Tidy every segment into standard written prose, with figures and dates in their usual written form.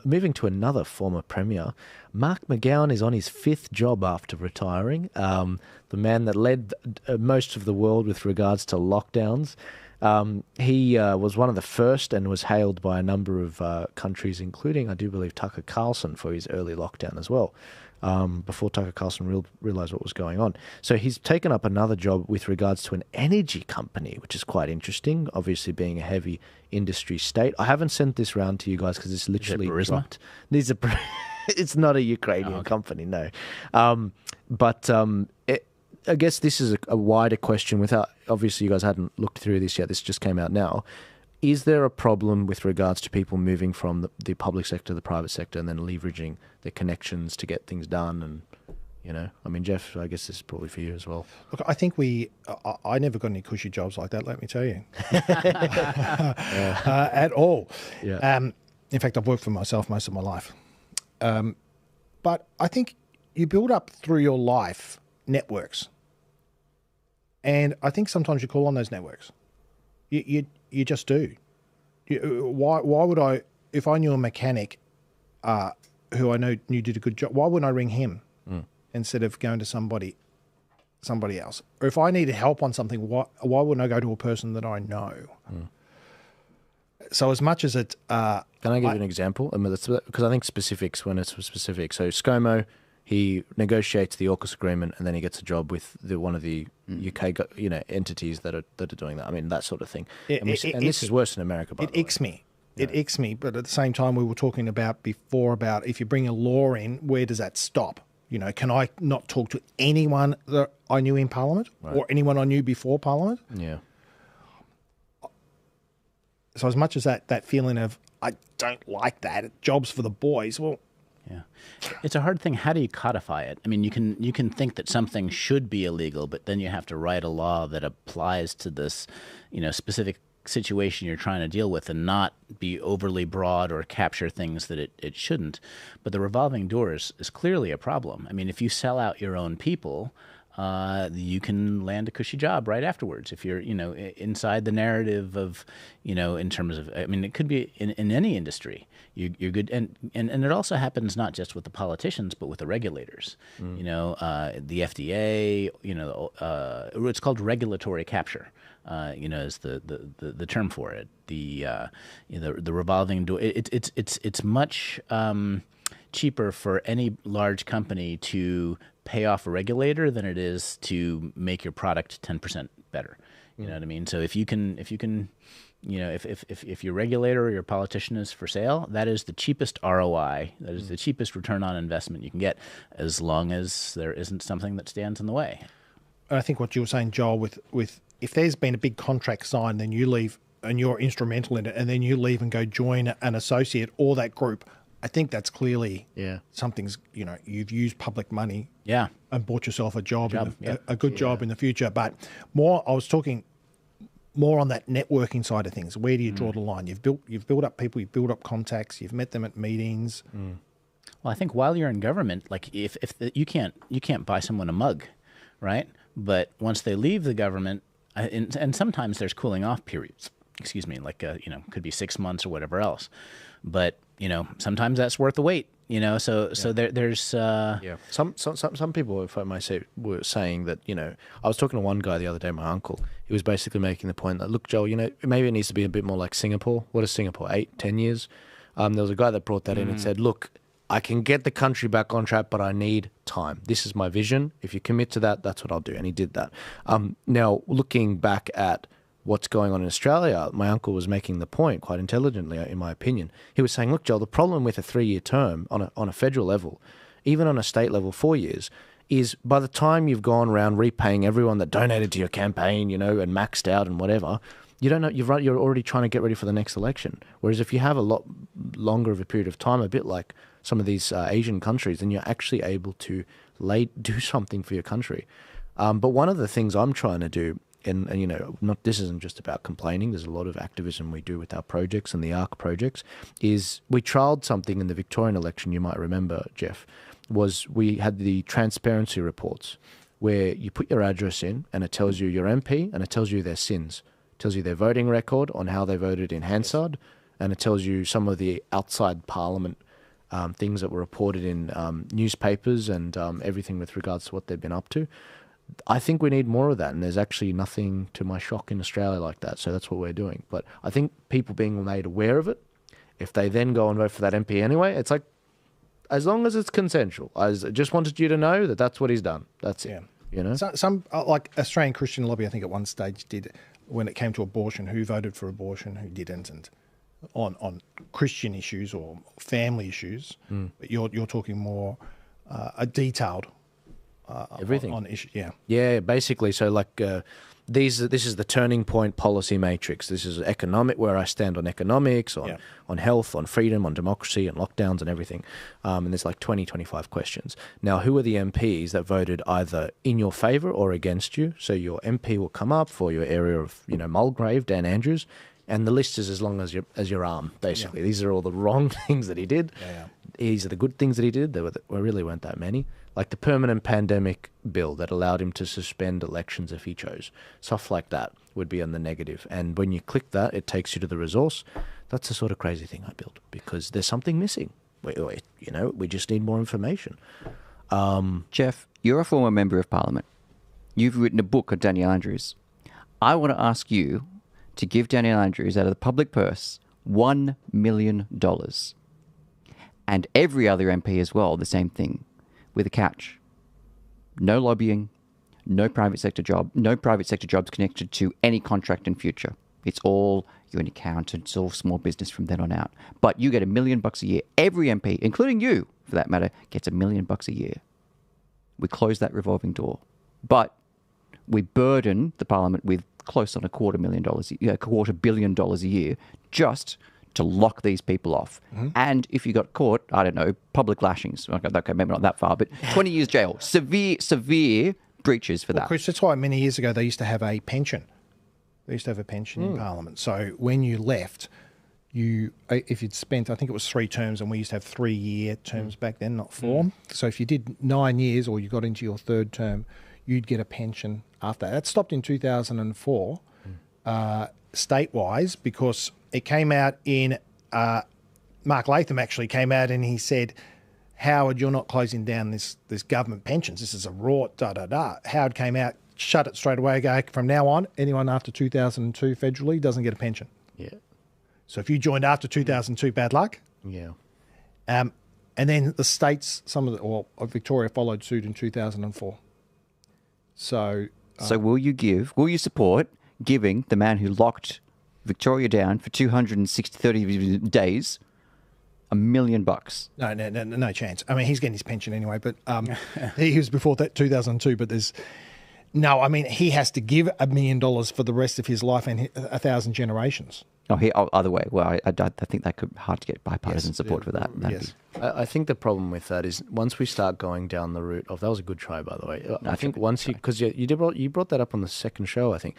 Moving to another former premier, Mark McGowan is on his 5th job after retiring. The man that led most of the world with regards to lockdowns. He was one of the first and was hailed by a number of countries, including, I do believe, Tucker Carlson for his early lockdown as well, before Tucker Carlson realised what was going on. So he's taken up another job with regards to an energy company, which is quite interesting, obviously being a heavy industry state. I haven't sent this round to you guys because it's literally dropped. It's not a Ukrainian company, no. I guess this is a wider question without, obviously you guys hadn't looked through this yet, this just came out now. Is there a problem with regards to people moving from the public sector to the private sector and then leveraging their connections to get things done? And, you know, I mean, Jeff, I guess this is probably for you as well. Look, I think I never got any cushy jobs like that, let me tell you. At all. Yeah. In fact, I've worked for myself most of my life. But I think you build up through your life networks. And I think sometimes you call on those networks. You just do. Why would I, if I knew a mechanic who I knew did a good job, why wouldn't I ring him instead of going to somebody else? Or if I needed help on something, why wouldn't I go to a person that I know? So as much as it... Can I give you an example? Because I think specifics, when it's specific. So ScoMo, he negotiates the AUKUS agreement and then he gets a job with one of the UK entities that are doing that. I mean, that sort of thing. This is worse in America, by the way. It icks me. Yeah. It icks me. But at the same time, we were talking about before about if you bring a law in, where does that stop? You know, can I not talk to anyone that I knew in Parliament or anyone I knew before Parliament? Yeah. So as much as that feeling of, I don't like that, jobs for the boys, well... Yeah, it's a hard thing. How do you codify it? I mean, you can think that something should be illegal, but then you have to write a law that applies to this, specific situation you're trying to deal with, and not be overly broad or capture things that it shouldn't. But the revolving door is clearly a problem. I mean, if you sell out your own people, you can land a cushy job right afterwards. If you're, inside the narrative of, in terms of, I mean, it could be in any industry. You're good, and it also happens not just with the politicians, but with the regulators. The FDA. It's called regulatory capture. Is the term for it. The revolving door. It's much cheaper for any large company to pay off a regulator than it is to make your product 10% better. You know what I mean? So if your regulator or your politician is for sale, that is the cheapest ROI. That is the cheapest return on investment you can get, as long as there isn't something that stands in the way. I think what you were saying, Joel, with if there's been a big contract signed, then you leave and you're instrumental in it, and then you leave and go join an associate or that group, I think that's clearly something's, you've used public money and bought yourself a job a good job in the future. But I was talking more on that networking side of things. Where do you draw the line? You've built up people, you've built up contacts, you've met them at meetings. Well, I think while you're in government, like if you can't buy someone a mug, right? But once they leave the government, and sometimes there's cooling off periods. Excuse me, like could be 6 months or whatever else. But sometimes that's worth the wait. So there's some people, if I may say, were saying that I was talking to one guy the other day, my uncle. He was basically making the point that, look, Joel, maybe it needs to be a bit more like Singapore. What is Singapore? 8-10 years. There was a guy that brought that in and said, look, I can get the country back on track, but I need time. This is my vision. If you commit to that, that's what I'll do. And he did that. Now, looking back at what's going on in Australia, my uncle was making the point quite intelligently, in my opinion. He was saying, look, Joel, the problem with a 3-year term on a federal level, even on a state level 4 years, is by the time you've gone around repaying everyone that donated to your campaign, and maxed out and whatever, you don't know, you're already trying to get ready for the next election. Whereas if you have a lot longer of a period of time, a bit like some of these Asian countries, then you're actually able to do something for your country. But one of the things I'm trying to do, and this isn't just about complaining, there's a lot of activism we do with our projects and the ARC projects, is we trialled something in the Victorian election, you might remember, Jeff, was we had the transparency reports where you put your address in and it tells you your MP and it tells you their sins. It tells you their voting record on how they voted in Hansard, and it tells you some of the outside Parliament things that were reported in newspapers and everything with regards to what they've been up to. I think we need more of that, and there's actually nothing, to my shock, in Australia like that, so that's what we're doing. But I think people being made aware of it, if they then go and vote for that MP anyway, it's like, as long as it's consensual. I just wanted you to know that that's what he's done. That's it. You know? Some like Australian Christian Lobby, I think at one stage did, when it came to abortion, who voted for abortion, who didn't, and on Christian issues or family issues. But you're talking more a detailed everything on issues. Yeah, basically. So like this is the turning point policy matrix. This is economic, where I stand on economics, on health, on freedom, on democracy, and lockdowns and everything. And there's like 25 questions. Now, who are the MPs that voted either in your favour or against you? So your MP will come up for your area of, Mulgrave, Dan Andrews, and the list is as long as your arm, basically. These are all the wrong things that he did. These are the good things that he did. There really weren't that many. Like the permanent pandemic bill that allowed him to suspend elections if he chose. Stuff like that would be on the negative. And when you click that, it takes you to the resource. That's the sort of crazy thing I built, because there's something missing. We just need more information. Jeff, you're a former member of Parliament. You've written a book on Daniel Andrews. I want to ask you to give Daniel Andrews, out of the public purse, $1 million. And every other MP as well, the same thing, with a catch. No lobbying, no private sector jobs connected to any contract in future. It's all you're an accountant, it's all small business from then on out. But you get $1 million a year. Every MP, including you, for that matter, gets $1 million a year. We close that revolving door. But we burden the Parliament with close on $250 million a year just to lock these people off. And if you got caught, I don't know, public lashings. Okay, maybe not that far, but 20 years jail. Severe breaches for that. Chris, that's why many years ago they used to have a pension. They used to have a pension in Parliament. So when you left, if you'd spent, I think it was 3 terms, and we used to have 3-year terms back then, not 4. So if you did 9 years or you got into your 3rd term, you'd get a pension after that. That stopped in 2004, state-wise, because it came out in, Mark Latham actually came out and he said, Howard, you're not closing down this government pensions. This is a rort, da-da-da. Howard came out, shut it straight away, go, from now on, anyone after 2002 federally doesn't get a pension. Yeah. So if you joined after 2002, bad luck. Yeah. And then the states, Victoria followed suit in 2004. So will you support giving the man who locked Victoria down for 30 days $1 million? No chance. I mean, he's getting his pension anyway, but he was before that 2002. But he has to give $1 million for the rest of his life and 1,000 generations. Other way. Well, I think that could hard to get bipartisan support for that. Yes. I think the problem with that is once we start going down the route of, that was a good try, by the way. I think once because you brought that up on the second show, I think.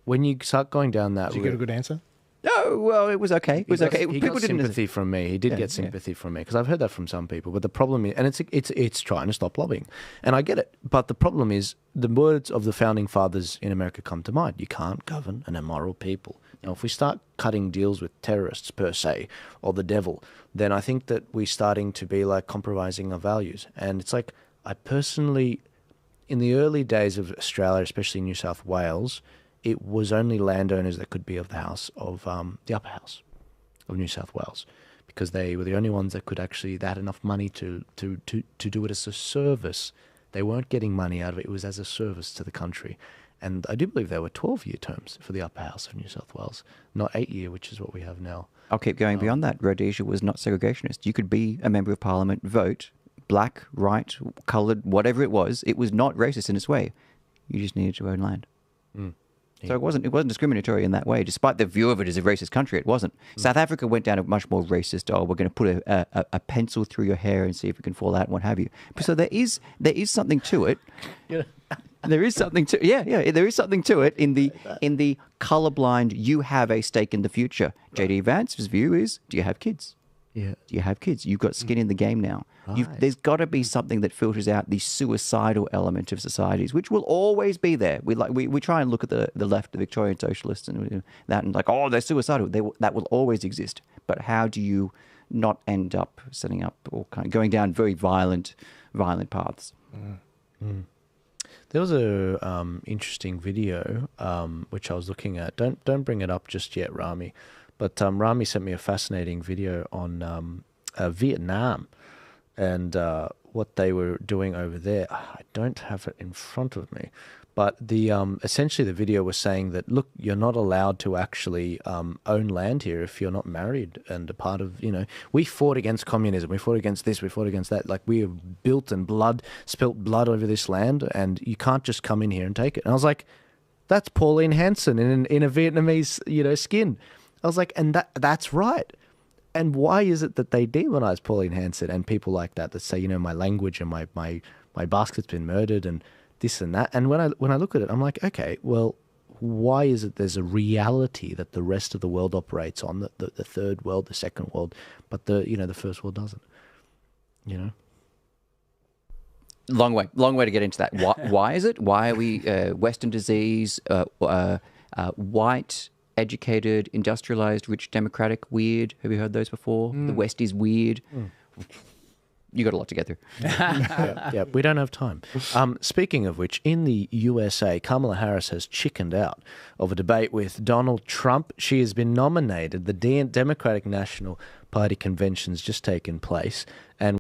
When you start going down that route... Did you get a good answer? No, well, it was okay. It was okay. He got sympathy from me. He did get sympathy from me, because I've heard that from some people. But the problem is, and it's trying to stop lobbying, and I get it. But the problem is, the words of the founding fathers in America come to mind. You can't govern an immoral people. Now, if we start cutting deals with terrorists per se, or the devil, then I think that we're starting to be like compromising our values. And it's like, I personally, in the early days of Australia, especially New South Wales, it was only landowners that could be of the house of the upper house of New South Wales, because they were the only ones that could actually, they had enough money to do it as a service. They weren't getting money out of it. It was as a service to the country. And I do believe there were 12-year terms for the upper house of New South Wales, not 8-year, which is what we have now. I'll keep going beyond that. Rhodesia was not segregationist. You could be a member of Parliament, vote, black, white, coloured, whatever it was. It was not racist in its way. You just needed to own land. So it wasn't discriminatory in that way. Despite the view of it as a racist country, it wasn't. South Africa went down a much more racist, we're going to put a pencil through your hair and see if it can fall out and what have you. So there is something to it. There is something to there is something to it in the colourblind, you have a stake in the future. JD Vance's view is, do you have kids? Yeah. Do you have kids? You've got skin in the game now. Right. There's got to be something that filters out the suicidal element of societies, which will always be there. We try and look at the left, the Victorian socialists, and that, and like, oh, they're suicidal. That will always exist. But how do you not end up setting up or kind of going down very violent paths? There was a interesting video which I was looking at. Don't bring it up just yet, Rami. But Rami sent me a fascinating video on Vietnam and what they were doing over there. I don't have it in front of me, but the essentially the video was saying that, look, you're not allowed to actually own land here if you're not married and a part of, we fought against communism, we fought against this, we fought against that. Like, we have built and spilt blood over this land, and you can't just come in here and take it. And I was like, that's Pauline Hanson in a Vietnamese, skin. I was like, and that's right. And why is it that they demonize Pauline Hanson and people like that say, my language and my basket's been murdered and this and that? And when I look at it, I'm like, okay, well, why is it there's a reality that the rest of the world operates on, the third world, the second world, but the first world doesn't? Long way to get into that. Why is it? Why are we Western disease, white, educated, industrialized, rich, democratic, weird? Have you heard those before? The West is weird. You got a lot to get through. Yeah, we don't have time. Speaking of which, in the USA, Kamala Harris has chickened out of a debate with Donald Trump. She has been nominated. The Democratic National Party convention's just taken place, and